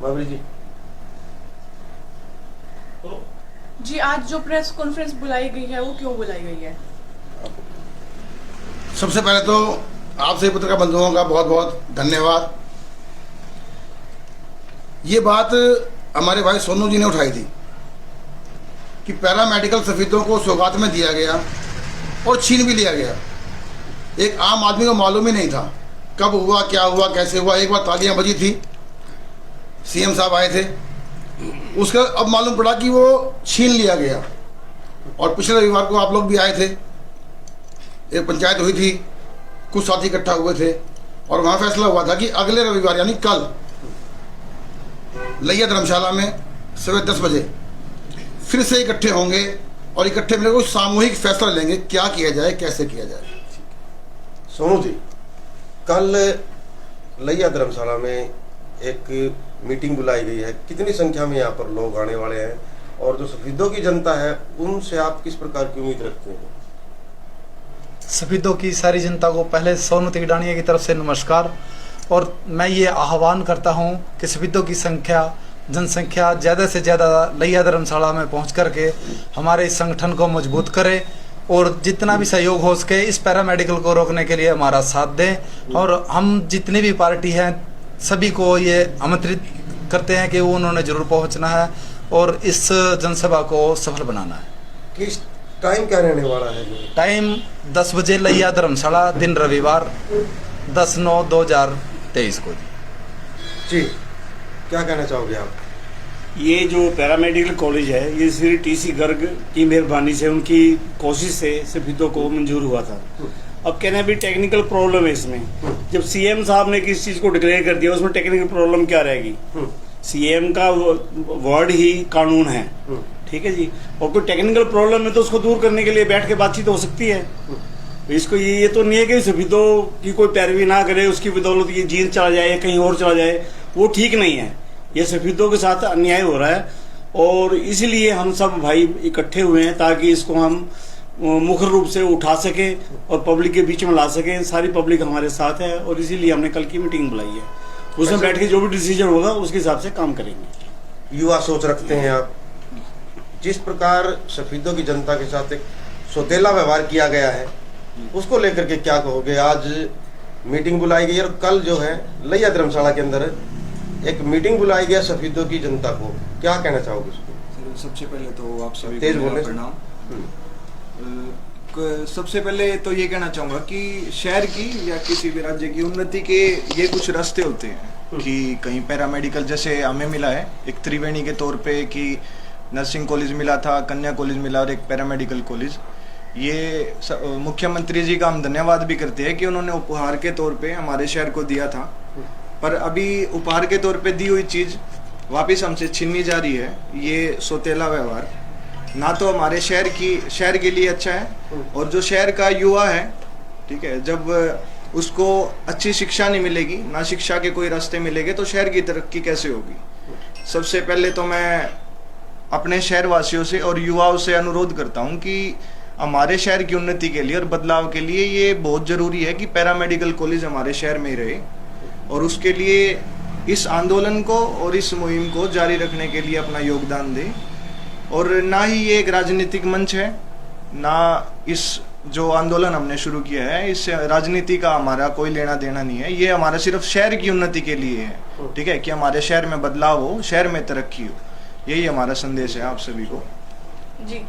महावीर जी। जी, आज जो press conference बुलाई गई है वो क्यों बुलाई गई है? सबसे पहले तो आपसे पत्रकार बंधुओं का बहुत बहुत धन्यवाद। ये बात हमारे भाई सोनू जी ने उठाई थी कि पैरामेडिकल सफीदों को सौगात में दिया गया और छीन भी लिया गया। एक आम आदमी को मालूम ही नहीं था कब हुआ, क्या हुआ, कैसे हुआ। एक बार तालियां बजी थी, सीएम साहब आए थे, उसका अब मालूम पड़ा कि वो छीन लिया गया। और पिछले रविवार को आप लोग भी आए थे, एक पंचायत हुई थी, कुछ साथी इकट्ठा हुए थे और वहाँ फैसला हुआ था कि अगले रविवार यानी कल लैया धर्मशाला में सुबह 10 बजे फिर से इकट्ठे होंगे और इकट्ठे मिलकर कुछ सामूहिक फैसला लेंगे, क्या किया जाए, कैसे किया जाए। सोनू जी, कल लैया धर्मशाला में एक मीटिंग बुलाई गई है, कितनी संख्या में यहाँ पर लोग आने वाले हैं और जो सफीदों की जनता है उनसे आप किस प्रकार की उम्मीद रखते हैं? सफीदों की सारी जनता को पहले सोनू तिगड़ानिया की तरफ से नमस्कार। और मैं ये आह्वान करता हूँ कि सफीदों की जनसंख्या ज़्यादा से ज़्यादा लैया धर्मशाला में पहुँच करके हमारे इस संगठन को मजबूत करे और जितना भी सहयोग हो सके इस पैरामेडिकल को रोकने के लिए हमारा साथ दें। और हम जितनी भी पार्टी हैं सभी को ये आमंत्रित करते हैं कि वो उन्होंने जरूर पहुंचना है और इस जनसभा को सफल बनाना है। किस टाइम क्या रहने वाला है? टाइम 10 बजे लैया धर्मशाला, दिन रविवार 10/9/2023 को। जी, क्या कहना चाहोगे आप? ये जो पैरामेडिकल कॉलेज है ये श्री टीसी गर्ग की मेहरबानी से, उनकी कोशिश से सफीदों को मंजूर हुआ था। अब कहना भी टेक्निकल प्रॉब्लम है इसमें। जब सीएम साहब ने किस चीज को डिक्लेयर कर दिया उसमें टेक्निकल प्रॉब्लम क्या रहेगी? सीएम का वर्ड ही कानून है, ठीक है जी। और कोई टेक्निकल प्रॉब्लम है तो उसको दूर करने के लिए बैठ के बातचीत हो सकती है। इसको ये तो नहीं है कि सफीदों की कोई पैरवी ना करे, उसकी बदौलत ये जींद चला जाए या कहीं और चला जाए, वो ठीक नहीं है। ये सफीदों के साथ अन्याय हो रहा है और इसीलिए हम सब भाई इकट्ठे हुए हैं ताकि इसको हम मुख्य रूप से उठा सके और पब्लिक के बीच में ला सके। सारी पब्लिक हमारे साथ है और इसीलिए हमने कल की मीटिंग बुलाई है। उसमें बैठ के जो भी डिसीजन होगा उसके हिसाब से काम करेंगे। युवा सोच रखते हैं आप, जिस प्रकार सफीदों की जनता के साथ एक सौतेला व्यवहार किया गया है उसको लेकर के क्या कहोगे? आज मीटिंग बुलाई गई और कल जो है लैया धर्मशाला के अंदर एक मीटिंग बुलाई गया सफीदों की जनता को, क्या कहना चाहोगे उसको? सबसे पहले तो आप सभी तेज को बोले। प्रणाम। सबसे पहले तो ये कहना चाहूँगा कि शहर की या किसी भी राज्य की उन्नति के ये कुछ रास्ते होते हैं कि कहीं पैरामेडिकल जैसे हमें मिला है एक त्रिवेणी के तौर पे कि नर्सिंग कॉलेज मिला था, कन्या कॉलेज मिला और एक पैरामेडिकल कॉलेज। ये मुख्यमंत्री जी का हम धन्यवाद भी करते हैं कि उन्होंने उपहार के तौर पे हमारे शहर को दिया था, पर अभी उपहार के तौर पे दी हुई चीज़ वापस हमसे छीनी जा रही है। ये सौतेला व्यवहार ना तो हमारे शहर के लिए अच्छा है और जो शहर का युवा है, ठीक है, जब उसको अच्छी शिक्षा नहीं मिलेगी, ना शिक्षा के कोई रास्ते मिलेंगे तो शहर की तरक्की कैसे होगी? सबसे पहले तो मैं अपने शहर वासियों से और युवाओं से अनुरोध करता हूं कि हमारे शहर की उन्नति के लिए और बदलाव के लिए ये बहुत ज़रूरी है कि पैरामेडिकल कॉलेज हमारे शहर में ही रहे और उसके लिए इस आंदोलन को और इस मुहिम को जारी रखने के लिए अपना योगदान दें। और ना ही ये एक राजनीतिक मंच है, ना इस जो आंदोलन हमने शुरू किया है इस राजनीति का हमारा कोई लेना देना नहीं है। ये हमारा सिर्फ शहर की उन्नति के लिए है, ठीक है, कि हमारे शहर में बदलाव हो, शहर में तरक्की हो। यही हमारा संदेश है आप सभी को। जी,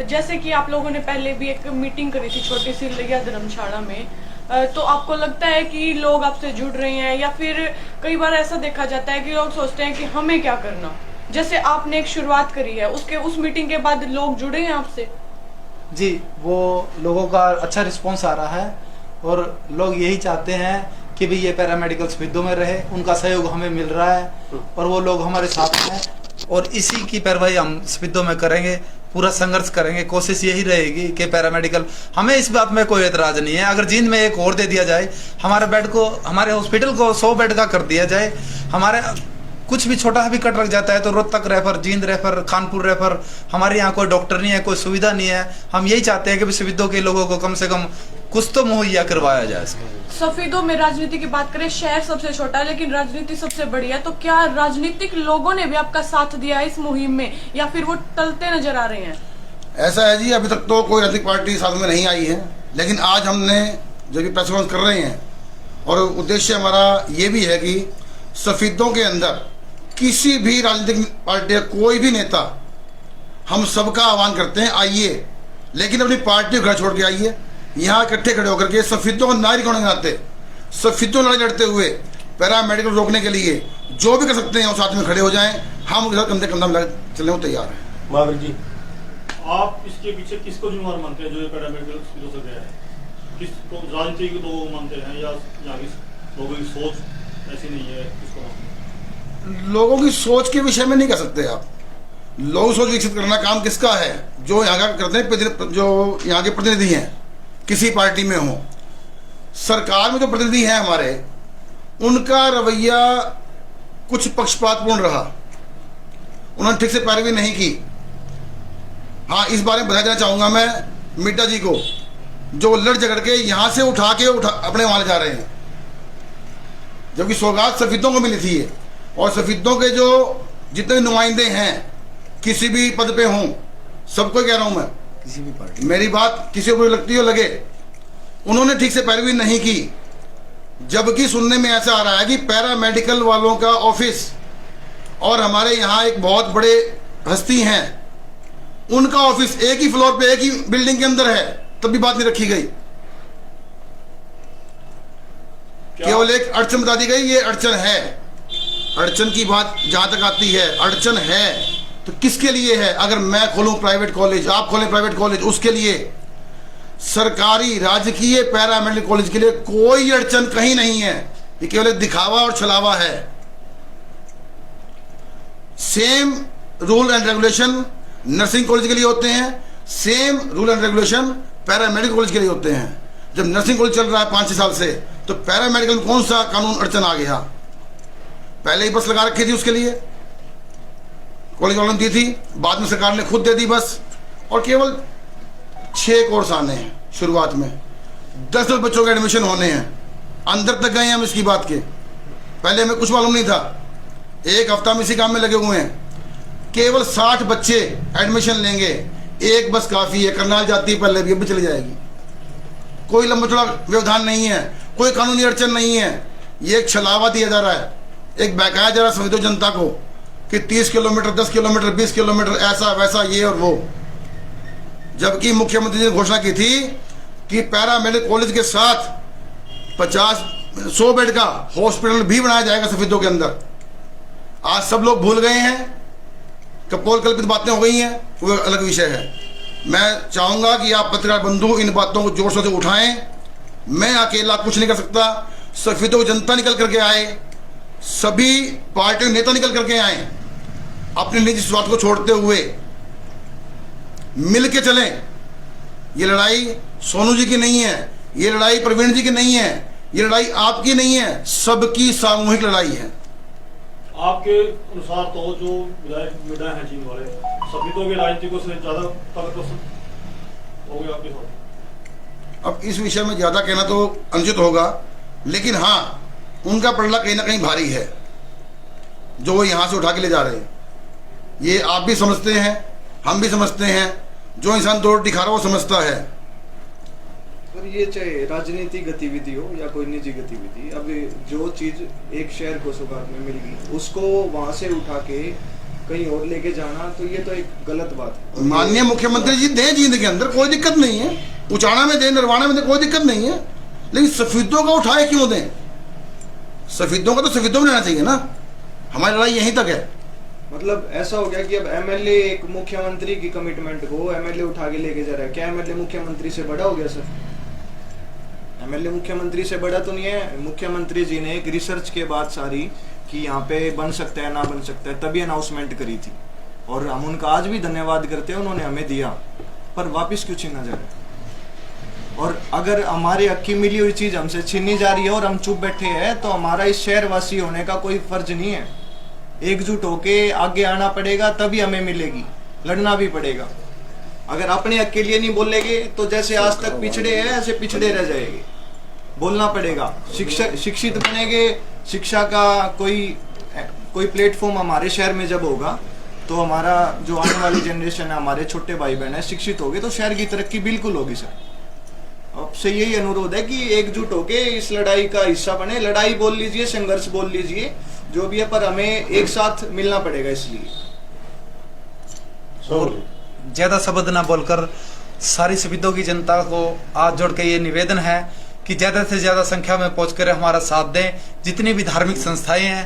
जैसे कि आप लोगों ने पहले भी एक मीटिंग करी थी छोटी सी लैया धर्मशाला में, तो आपको लगता है कि लोग आपसे जुड़ रहे हैं या फिर कई बार ऐसा देखा जाता है कि लोग सोचते हैं कि हमें क्या करना? जैसे आपने एक शुरुआत करी है उस मीटिंग के बाद लोग जुड़े हैं आपसे? जी, वो लोगों का अच्छा रिस्पॉन्स आ रहा है और लोग यही चाहते हैं कि भी ये पैरामेडिकल सफीदों में रहे, उनका सहयोग हमें मिल रहा है और वो लोग हमारे साथ हैं और इसी की पैरवाई हम सफीदों में करेंगे, पूरा संघर्ष करेंगे। कोशिश यही रहेगी कि पैरामेडिकल, हमें इस बात में कोई एतराज नहीं है, अगर जींद में एक और दे दिया जाए, हमारे बेड को, हमारे हॉस्पिटल को 100 बेड का कर दिया जाए, हमारे कुछ भी छोटा भी कट लग जाता है तो Rohtak refer, Jind refer, Kanpur refer, हमारे यहाँ कोई डॉक्टर नहीं है, कोई सुविधा नहीं है। हम यही चाहते हैं कि सफीदों के लोगों को कम से कम कुछ तो मुहैया करवाया जाए इसको। सफेदों में राजनीति की बात करें, शहर सबसे छोटा है लेकिन राजनीति सबसे बड़ी है, तो क्या राजनीतिक लोगों ने भी आपका साथ दिया है इस मुहिम में या फिर वो टलते नजर आ रहे हैं? ऐसा है जी, अभी तक तो कोई राजनीतिक पार्टी साथ में नहीं आई है, लेकिन आज हमने जो कि प्रेस कॉन्फ्रेंस कर रहे हैं और उद्देश्य हमारा ये भी है कि सफेदों के अंदर किसी भी राजनीतिक पार्टी का कोई भी नेता, हम सबका आह्वान करते हैं आइए, लेकिन अपनी पार्टी घर छोड़ के आइए, यहाँ इकट्ठे खड़े होकर के सफेदों को नारी होने नाते सफेदों लड़ाई लड़ते हुए पैरामेडिकल रोकने के लिए जो भी कर सकते हैं वो साथ में खड़े हो जाएं, हम उनके साथ कंधे कंधा मिला चलने को तैयार हैं। महावीर जी, आप इसके पीछे किसको जिम्मेवार मानते हैं जो ये पैरामेडिकल स्कूलों से गया है? किसको, राजनीतिक लोगों को मानते हैं या यहाँ की लोगों की सोच ऐसी नहीं है, किसको मानते हैं? लोगों की सोच के विषय में नहीं कह सकते आप। लोग सोच विकसित करना काम किसका है? जो यहाँ का करते हैं, जो यहाँ के प्रतिनिधि हैं, किसी पार्टी में हो, सरकार में जो प्रतिनिधि हैं हमारे, उनका रवैया कुछ पक्षपातपूर्ण रहा, उन्होंने ठीक से पैरवी नहीं की। हाँ, इस बारे में बता देना चाहूँगा मैं मिड्डा जी को, जो लड़ झगड़ के यहाँ से उठा अपने वहाँ ले जा रहे हैं, जबकि सौगात सफेदों को मिली थी। और सफेदों के जो जितने नुमाइंदे हैं किसी भी पद पे हों, सबको कह रहा हूँ मैं, किसी भी पार्टी, मेरी बात किसी को लगती हो लगे, उन्होंने ठीक से पैरवी नहीं की। जबकि सुनने में ऐसा आ रहा है कि पैरामेडिकल वालों का ऑफिस और हमारे यहाँ एक बहुत बड़े हस्ती हैं, उनका ऑफिस एक ही फ्लोर पे एक ही बिल्डिंग के अंदर है, तब भी बात नहीं रखी गई। केवल एक अड़चन बता दी गई, ये अड़चन है। अड़चन की बात जहां तक आती है, अड़चन है तो किसके लिए है? अगर मैं खोलूं प्राइवेट कॉलेज, आप खोलें प्राइवेट कॉलेज, उसके लिए सरकारी राजकीय पैरामेडिकल कॉलेज के लिए कोई अड़चन कहीं नहीं है। ये केवल एक दिखावा और छलावा है। Same rule and regulation nursing college के लिए होते हैं, same rule and regulation paramedical college के लिए होते हैं। जब नर्सिंग कॉलेज चल रहा है 5-6 साल से, तो पैरामेडिकल में कौन सा कानून अड़चन आ गया? पहले ही बस लगा रखी थी उसके लिए, कॉलेज वालों ने दी थी, बाद में सरकार ने खुद दे दी बस। और केवल 6 कोर्स आने हैं शुरुआत में, 10-10 बच्चों के एडमिशन होने हैं। अंदर तक गए हम इसकी बात के, पहले हमें कुछ मालूम नहीं था, एक हफ्ता में इसी काम में लगे हुए हैं। केवल 60 बच्चे एडमिशन लेंगे, एक बस काफ़ी है, करनाल जाती है पहले भी, अब भी चली जाएगी। कोई लंबा चौड़ा व्यवधान नहीं है, कोई कानूनी अड़चन नहीं है। ये एक छलावा दिया जा रहा है, एक बहकाया जा रहा है सफेदों जनता को कि 30 किलोमीटर, 10 किलोमीटर, 20 किलोमीटर, ऐसा वैसा, ये और वो। जबकि मुख्यमंत्री ने घोषणा की थी कि पैरामेडिकल कॉलेज के साथ 100 बेड का हॉस्पिटल भी बनाया जाएगा सफेदों के अंदर। आज सब लोग भूल गए हैं, कपोल कल्पित बातें हो गई हैं, वो अलग विषय है। मैं चाहूँगा कि आप पत्रकार बंधु इन बातों को जोर शोर से उठाएं। मैं अकेला कुछ नहीं कर सकता, सफेदों की जनता निकल करके आए, सभी पार्टी के नेता निकल करके आए, अपने निजी स्वार्थ को छोड़ते हुए मिल के चलें। ये लड़ाई सोनू जी की नहीं है, ये लड़ाई प्रवीण जी की नहीं है, ये लड़ाई आपकी नहीं है, सबकी सामूहिक लड़ाई है। आपके अनुसार तो जो विधायक मिड्डा हैं चीन वाले, सफेदों की राजनीति को ज्यादा ताकतवर हो गया आपके साथ? अब इस विषय में ज़्यादा कहना तो अनुचित होगा, लेकिन हाँ, उनका पलड़ा कहीं ना कहीं भारी है जो वो यहाँ से उठा के ले जा रहे हैं। ये आप भी समझते हैं, हम भी समझते हैं, जो इंसान दौड़ दिखा रहा वो समझता है। पर ये चाहे राजनीतिक गतिविधि हो या कोई निजी गतिविधि, अब जो चीज एक शहर को सौगात में मिल गई, उसको वहां से उठा के कहीं और लेके जाना, तो ये तो एक गलत बात है। माननीय मुख्यमंत्री जी दें जींद के अंदर, कोई दिक्कत नहीं है, उचाना में दें, नरवाना में दें, कोई दिक्कत नहीं है, लेकिन सफेदों का उठाए क्यों दें? सफेदों का तो सफेदों में रहना चाहिए ना। हमारी लड़ाई यहीं तक है। मतलब ऐसा हो गया कि अब एमएलए एक मुख्यमंत्री की कमिटमेंट को एमएलए उठा के लेके जा रहा है। क्या एमएलए मुख्यमंत्री से बड़ा हो गया सर? एमएलए मुख्यमंत्री से बड़ा तो नहीं है। मुख्यमंत्री जी ने एक रिसर्च के बाद सारी कि यहाँ पे बन सकता है ना बन सकता है, तभी अनाउंसमेंट करी थी, और हम उनका आज भी धन्यवाद करते हैं, उन्होंने हमें दिया, पर वापस क्यों छीना जा रहा है? और अगर हमारे हक की मिली हुई चीज हमसे छीनी जा रही है और हम चुप बैठे हैं, तो हमारा इस शहरवासी होने का कोई फर्ज नहीं है। एकजुट होके आगे आना पड़ेगा, तभी हमें मिलेगी, लड़ना भी पड़ेगा। अगर अपने हक के लिए नहीं बोलेंगे तो जैसे आज तक पिछड़े हैं ऐसे पिछड़े रह जाएंगे। बोलना पड़ेगा, शिक्षित बनेंगे, शिक्षा का कोई प्लेटफॉर्म हमारे शहर में जब होगा तो हमारा जो आने वाली जनरेशन है, हमारे छोटे भाई बहन है, शिक्षित होंगे तो शहर की तरक्की बिल्कुल होगी सर। आपसे यही अनुरोध है कि एकजुट होके इस लड़ाई का हिस्सा बने। लड़ाई बोल लीजिए, संघर्ष बोल लीजिए, जो भी है, पर हमें एक साथ मिलना पड़ेगा। इसलिए ज़्यादा शब्द ना बोलकर सारी सफीदों की जनता को हाथ जोड़ के ये निवेदन है कि ज़्यादा से ज़्यादा संख्या में पहुंचकर हमारा साथ दें। जितनी भी धार्मिक संस्थाएं हैं,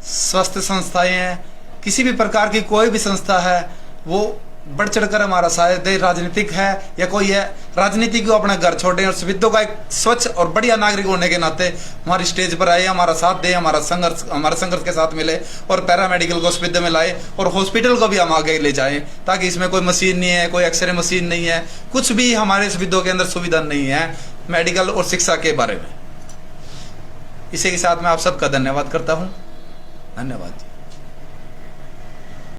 स्वास्थ्य संस्थाएं हैं, किसी भी प्रकार की कोई भी संस्था है, वो बढ़ चढ़कर हमारा साथ दे। राजनीतिक है या कोई है, राजनीति को अपना घर छोड़ें और सफीदों का एक स्वच्छ और बढ़िया नागरिक होने के नाते हमारी स्टेज पर आए, हमारा साथ दे, हमारा संघर्ष के साथ मिले और पैरामेडिकल को सफीदों में लाए और हॉस्पिटल को भी हम आगे ले जाएं, ताकि इसमें कोई मशीन नहीं है, कोई एक्सरे मशीन नहीं है, कुछ भी हमारे सफीदों के अंदर सुविधा नहीं है मेडिकल और शिक्षा के बारे में। इसी के साथ मैं आप सबका धन्यवाद करता हूँ। धन्यवाद जी।